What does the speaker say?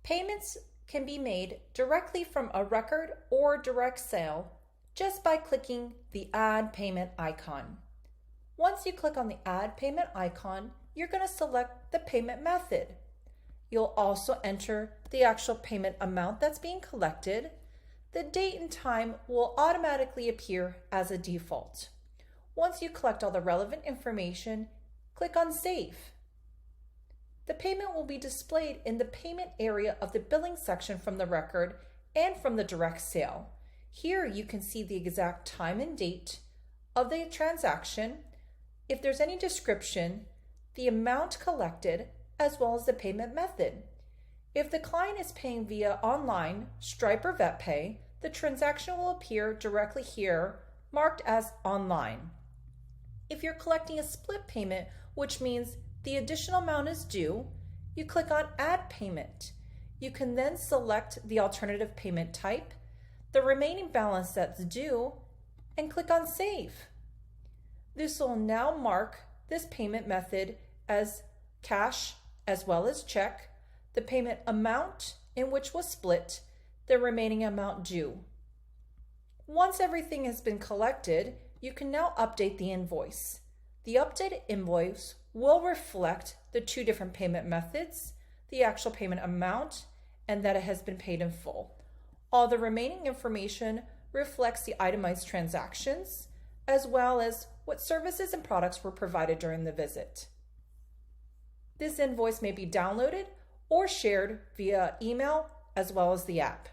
Payments can be made directly from a record or direct sale just by clicking the Add Payment icon. Once you click on the Add Payment icon, you're going to select the payment method. You'll also enter the actual payment amount that's being collected. The date and time will automatically appear as a default. Once you collect all the relevant information, click on Save. The payment will be displayed in the payment area of the billing section from the record and from the direct sale. Here you can see the exact time and date of the transaction, if there's any description, the amount collected, as well as the payment method. If the client is paying via online, Stripe or VetPay, the transaction will appear directly here, marked as online. If you're collecting a split payment, which means the additional amount is due, you click on Add Payment. You can then select the alternative payment type, the remaining balance that's due, and click on Save. This will now mark this payment method as cash as well as check, the payment amount in which was split, the remaining amount due. Once everything has been collected, you can now update the invoice. The updated invoice will reflect the two different payment methods, the actual payment amount, and that it has been paid in full. All the remaining information reflects the itemized transactions, as well as what services and products were provided during the visit. This invoice may be downloaded or shared via email as well as the app.